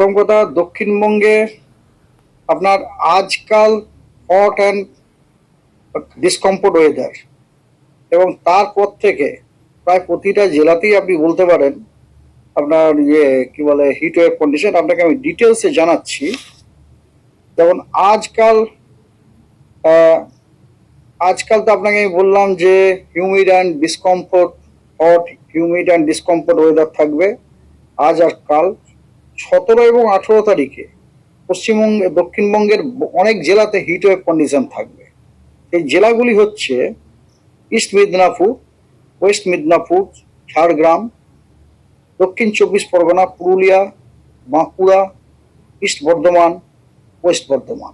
প্রথম কথা, দক্ষিণবঙ্গে আপনার আজকাল হট অ্যান্ড ডিসকমফোর্ট ওয়েদার, এবং তারপর থেকে প্রায় প্রতিটা জেলাতেই আপনি বলতে পারেন আপনার কি বলে হিট ওয়েভ কন্ডিশন। আপনাকে আমি ডিটেলসে জানাচ্ছি। যেমন আজকাল আজকাল তো আপনাকে আমি বললাম যে humid and discomfort, hot humid and discomfort weather থাকবে আজ আর কাল। 17 এবং 18 তারিখে পশ্চিমবঙ্গে দক্ষিণবঙ্গের অনেক জেলাতে হিট ওয়েভ কন্ডিশন থাকবে। এই জেলাগুলি হচ্ছে ইস্ট মিদনাপুর, ওয়েস্ট মিদনাপুর, ঝাড়গ্রাম, দক্ষিণ 24 পরগনা, পুরুলিয়া, বাঁকুড়া, ইস্ট বর্ধমান, ওয়েস্ট বর্ধমান।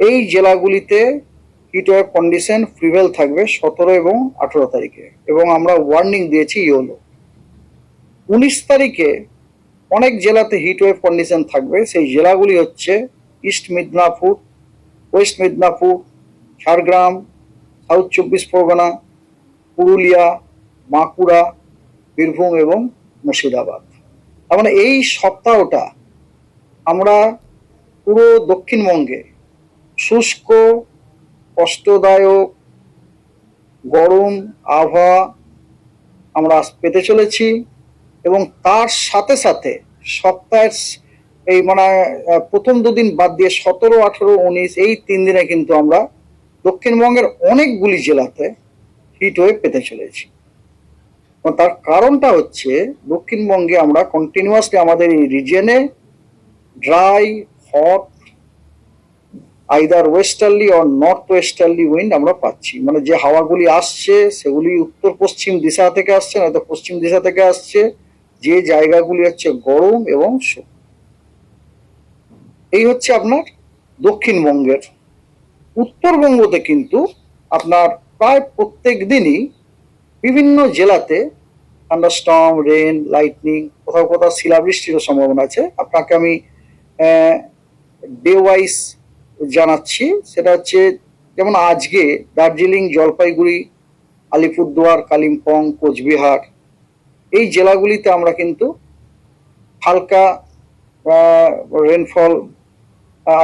এই জেলাগুলিতে হিট ওয়েভ কন্ডিশন প্রিভেল থাকবে 17 এবং 18 তারিখে, এবং আমরা ওয়ার্নিং দিয়েছি ইয়েলো। 19 তারিখে অনেক জেলাতে হিট ওয়েভ কন্ডিশন থাকবে। সেই জেলাগুলি হচ্ছে east Midnapore, West Midnapore, Jhargram, south 24 Pargana, Purulia, Bankura, Birbhum এবং মুর্শিদাবাদ। তার মানে এই সপ্তাহটা আমরা পুরো দক্ষিণবঙ্গে শুষ্ক, কষ্টদায়ক, গরম আবহাওয়া আমরা পেতে চলেছি। এবং তার সাথে সাথে সপ্তাহের এই প্রথম দুদিন বাদ দিয়ে 17, 18, 19 এই 3 দিনে কিন্তু আমরা দক্ষিণবঙ্গের অনেকগুলি জেলাতে হিট ওয়েভ পেতে চলেছি। তার কারণটা হচ্ছে দক্ষিণবঙ্গে আমরা কন্টিনিউয়াসলি আমাদের এই রিজিয়নে dry, hot, either westerly or north westerly wind আমরা পাচ্ছি। যে হাওয়াগুলি আসছে সেগুলি উত্তর পশ্চিম দিশা থেকে আসছে, নয়তো পশ্চিম দিশা থেকে আসছে। যে জায়গাগুলি হচ্ছে গরম এবং শুষ্ক। এই হচ্ছে আপনার দক্ষিণবঙ্গের। উত্তরবঙ্গতে কিন্তু আপনার প্রায় প্রত্যেক দিনই বিভিন্ন জেলাতে থান্ডারস্টর্ম, রেন, লাইটনিং, কোথাও কোথাও শিলাবৃষ্টিরও সম্ভাবনা আছে। আপনাকে আমি ডে ওয়াইজ জানাচ্ছি। সেটা হচ্ছে যেমন আজকে দার্জিলিং, জলপাইগুড়ি, আলিপুরদুয়ার, কালিম্পং, কোচবিহার এই জেলাগুলিতে আমরা কিন্তু হালকা রেনফল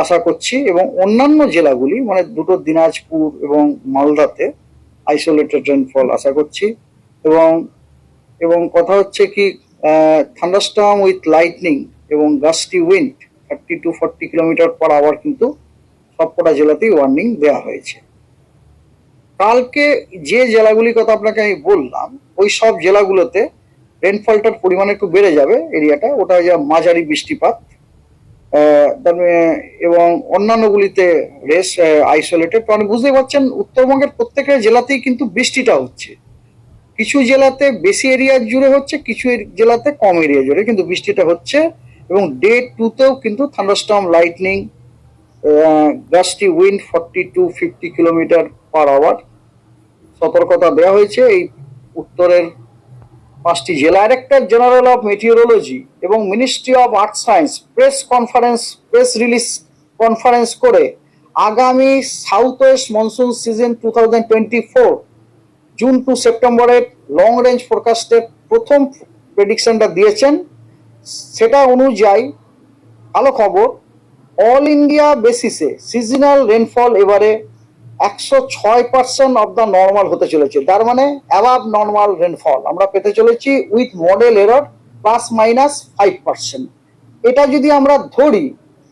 আশা করছি, এবং অন্যান্য জেলাগুলি দুটো দিনাজপুর এবং মালদাতে আইসোলেটেড রেনফল আশা করছি। এবং কথা হচ্ছে কি, থান্ডারস্টর্ম উইথ লাইটনিং এবং gusty wind 30 to 40 kilometre per hour কিন্তু সবকটা জেলাতেই ওয়ার্নিং দেওয়া হয়েছে। কালকে যে জেলাগুলির কথা আপনাকে আমি বললাম, ওই সব জেলাগুলোতে রেনফলটার পরিমাণ একটু বেড়ে যাবে, এরিয়াটা ওটা মাঝারি বৃষ্টিপাত, এবং অন্যান্যগুলিতে আইসোলেটেড। বুঝতে পারছেন উত্তরবঙ্গের প্রত্যেকটা জেলাতেই কিন্তু বৃষ্টিটা হচ্ছে। কিছু জেলাতে বেশি এরিয়া জুড়ে হচ্ছে, কিছু জেলাতে কম এরিয়া জুড়ে কিন্তু বৃষ্টিটা হচ্ছে। এবং ডে 2তেও কিন্তু thunderstorm, lightning, gusty wind 40 to 50 kilometre per hour সতর্কতা দেওয়া হয়েছে এই উত্তরের 5টি জেলা। ডাইরেক্টর জেনারেল অফ মেটিওরোলজি এবং ministry of earth science press release conference করে আগামী south west monsoon season 2024 June to সেপ্টেম্বরের লং রেঞ্জ ফোরকাস্টের প্রথম প্রেডিকশনটা দিয়েছেন। সেটা অনুযায়ী ভালো খবর, অল ইন্ডিয়া বেসিসে সিজনাল রেনফল এবারে 106% অফ দ্য নর্মাল হতে চলেছে। তার অ্যাবাভ নর্মাল রেনফল আমরা পেতে চলেছি উইথ মডেল এরর ±5%। এটা যদি আমরা ধরি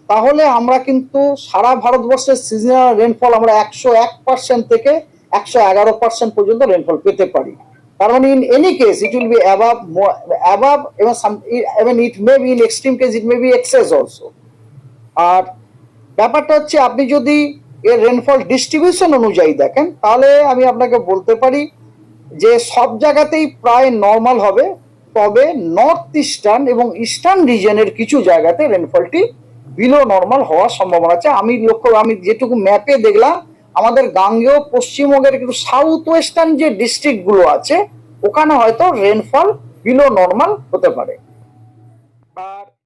তাহলে আমরা কিন্তু সারা ভারতবর্ষের সিজনাল রেনফল আমরা 101% থেকে 111% পর্যন্ত রেনফল পেতে পারি। তার in any case it will be above, এবং it may be in extreme case it may be excess also. আর ব্যাপারটা হচ্ছে আপনি যদি এর রেনফল ডিস্ট্রিবিউশন অনুযায়ী দেখেন তাহলে আমি আপনাকে বলতে পারি যে সব জায়গাতেই প্রায় নর্মাল হবে, তবে নর্থ ইস্টার্ন এবং ইস্টার্ন রিজনের কিছু জায়গাতে রেনফলটি বিলো নর্মাল হওয়ার সম্ভাবনা আছে। আমি যেটুকু ম্যাপে দেখলাম, আমাদের গাঙ্গেয় পশ্চিমবঙ্গের কিন্তু সাউথ ওয়েস্টার্ন যে ডিস্ট্রিক্টগুলো আছে ওখানে হয়তো রেনফল বিলো নর্মাল হতে পারে। আর